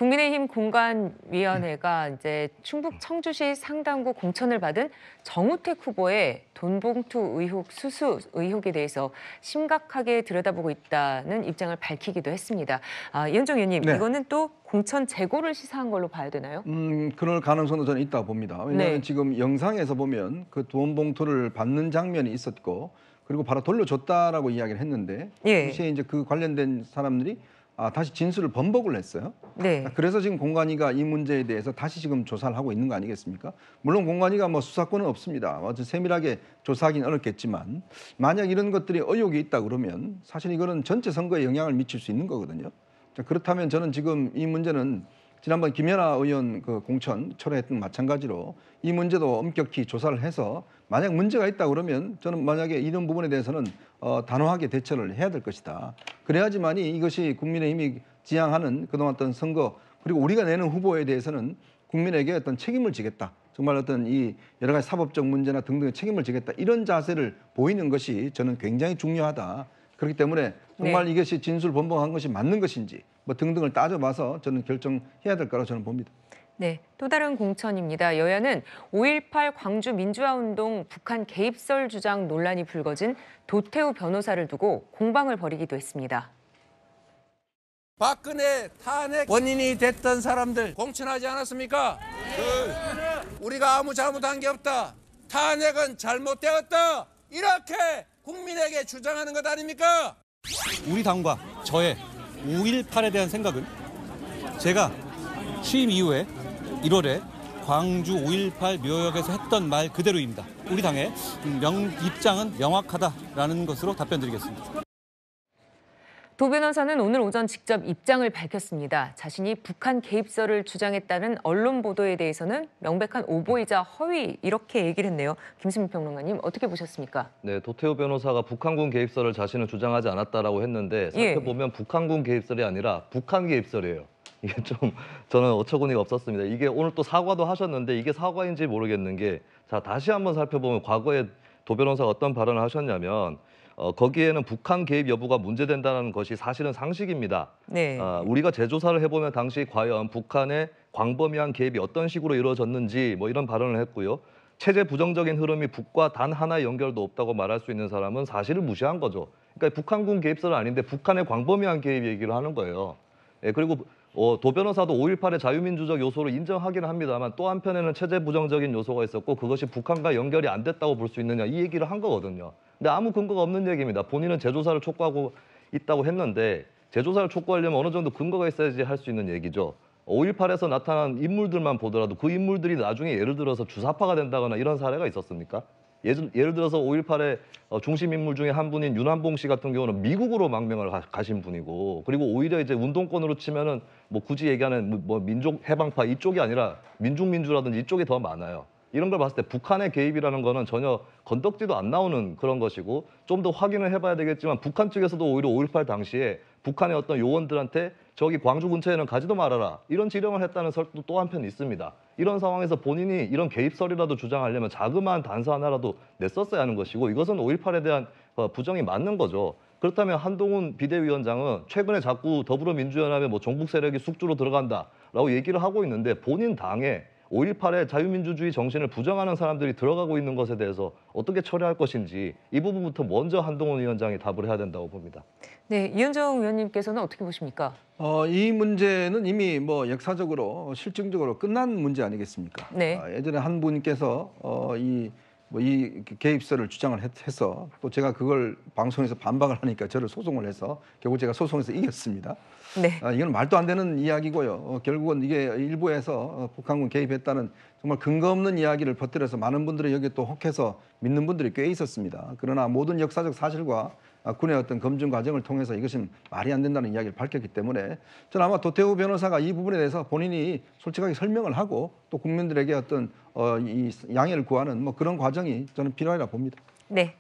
국민의힘 공관위원회가 이제 충북 청주시 상당구 공천을 받은 정우택 후보의 돈봉투 의혹 수수 의혹에 대해서 심각하게 들여다보고 있다는 입장을 밝히기도 했습니다. 이현정 의원님, 네. 이거는 또 공천 재고를 시사한 걸로 봐야 되나요? 그럴 가능성도 저는 있다고 봅니다. 왜냐하면 네. 지금 영상에서 보면 그 돈 봉투를 받는 장면이 있었고, 그리고 바로 돌려줬다라고 이야기를 했는데, 예. 동시에 이제 그 관련된 사람들이 다시 진술을 번복을 했어요. 네. 그래서 지금 공관위가 이 문제에 대해서 다시 지금 조사를 하고 있는 거 아니겠습니까? 물론 공관위가 뭐 수사권은 없습니다. 아주 세밀하게 조사하기는 어렵겠지만, 만약 이런 것들이 의혹이 있다 그러면 사실 이거는 전체 선거에 영향을 미칠 수 있는 거거든요. 자, 그렇다면 저는 지금 이 문제는 지난번 김연아 의원 그 공천 철회했던 마찬가지로 이 문제도 엄격히 조사를 해서 만약 문제가 있다 그러면 저는 만약에 이런 부분에 대해서는 단호하게 대처를 해야 될 것이다. 그래야지만이 이것이 국민의힘이 지향하는 그동안 어떤 선거, 그리고 우리가 내는 후보에 대해서는 국민에게 어떤 책임을 지겠다. 정말 어떤 이 여러 가지 사법적 문제나 등등의 책임을 지겠다. 이런 자세를 보이는 것이 저는 굉장히 중요하다. 그렇기 때문에 정말 네. 이것이 진술 번복한 것이 맞는 것인지 뭐 등등을 따져봐서 저는 결정해야 될 거라고 저는 봅니다. 네, 또 다른 공천입니다. 여야는 5.18 광주 민주화운동 북한 개입설 주장 논란이 불거진 도태우 변호사를 두고 공방을 벌이기도 했습니다. 박근혜 탄핵 원인이 됐던 사람들 공천하지 않았습니까? 우리가 아무 잘못한 게 없다. 탄핵은 잘못되었다. 이렇게 국민에게 주장하는 것 아닙니까? 우리 당과 저의 5.18에 대한 생각은 제가 취임 이후에 1월에 광주 5.18 묘역에서 했던 말 그대로입니다. 우리 당의 입장은 명확하다라는 것으로 답변드리겠습니다. 도 변호사는 오늘 오전 직접 입장을 밝혔습니다. 자신이 북한 개입설을 주장했다는 언론 보도에 대해서는 명백한 오보이자 허위 이렇게 얘기를 했네요. 김수민 평론가님 어떻게 보셨습니까? 네, 도태우 변호사가 북한군 개입설을 자신은 주장하지 않았다라고 했는데 살펴보면 북한군 개입설이 아니라 북한 개입설이에요. 이게 좀 저는 어처구니가 없었습니다. 이게 오늘 또 사과도 하셨는데 이게 사과인지 모르겠는 게, 자, 다시 한번 살펴보면 과거에 도 변호사가 어떤 발언을 하셨냐면 거기에는 북한 개입 여부가 문제된다는 것이 사실은 상식입니다. 네. 우리가 재조사를 해보면 당시 과연 북한의 광범위한 개입이 어떤 식으로 이루어졌는지 뭐 이런 발언을 했고요. 체제 부정적인 흐름이 북과 단 하나의 연결도 없다고 말할 수 있는 사람은 사실을 무시한 거죠. 그러니까 북한군 개입설은 아닌데 북한의 광범위한 개입 얘기를 하는 거예요. 예, 그리고 도 변호사도 5.18의 자유민주적 요소를 인정하기는 합니다만 또 한편에는 체제 부정적인 요소가 있었고 그것이 북한과 연결이 안 됐다고 볼 수 있느냐 이 얘기를 한 거거든요. 근데 아무 근거가 없는 얘기입니다. 본인은 재조사를 촉구하고 있다고 했는데 재조사를 촉구하려면 어느 정도 근거가 있어야지 할 수 있는 얘기죠. 5.18에서 나타난 인물들만 보더라도 그 인물들이 나중에 예를 들어서 주사파가 된다거나 이런 사례가 있었습니까? 예를 들어서 5.18의 중심 인물 중에 한 분인 윤한봉 씨 같은 경우는 미국으로 망명을 가신 분이고, 그리고 오히려 이제 운동권으로 치면은 뭐 굳이 얘기하는 뭐 민족 해방파 이쪽이 아니라 민중민주라든지 이쪽이 더 많아요. 이런 걸 봤을 때 북한의 개입이라는 거는 전혀 건덕지도 안 나오는 그런 것이고, 좀 더 확인을 해봐야 되겠지만 북한 측에서도 오히려 5.18 당시에 북한의 어떤 요원들한테 저기 광주 근처에는 가지도 말아라 이런 지령을 했다는 설도 또 한편 있습니다. 이런 상황에서 본인이 이런 개입설이라도 주장하려면 자그마한 단서 하나라도 냈었어야 하는 것이고, 이것은 5.18에 대한 부정이 맞는 거죠. 그렇다면 한동훈 비대위원장은 최근에 자꾸 더불어민주연합의 뭐 종북 세력이 숙주로 들어간다라고 얘기를 하고 있는데, 본인 당에 5.18의 자유민주주의 정신을 부정하는 사람들이 들어가고 있는 것에 대해서 어떻게 처리할 것인지 이 부분부터 먼저 한동훈 위원장이 답을 해야 된다고 봅니다. 네, 이현정 의원님께서는 어떻게 보십니까? 이 문제는 이미 뭐 역사적으로 실증적으로 끝난 문제 아니겠습니까? 네. 예전에 한 분께서 이 개입설을 주장을 해서 또 제가 그걸 방송에서 반박을 하니까 저를 소송을 해서 결국 제가 소송에서 이겼습니다. 네. 이건 말도 안 되는 이야기고요. 결국은 이게 일부에서 북한군 개입했다는 정말 근거 없는 이야기를 퍼뜨려서 많은 분들이 여기 또 혹해서 믿는 분들이 꽤 있었습니다. 그러나 모든 역사적 사실과 군의 어떤 검증 과정을 통해서 이것은 말이 안 된다는 이야기를 밝혔기 때문에 저는 아마 도태우 변호사가 이 부분에 대해서 본인이 솔직하게 설명을 하고 또 국민들에게 어떤 이 양해를 구하는 뭐 그런 과정이 저는 필요하리라 봅니다. 네.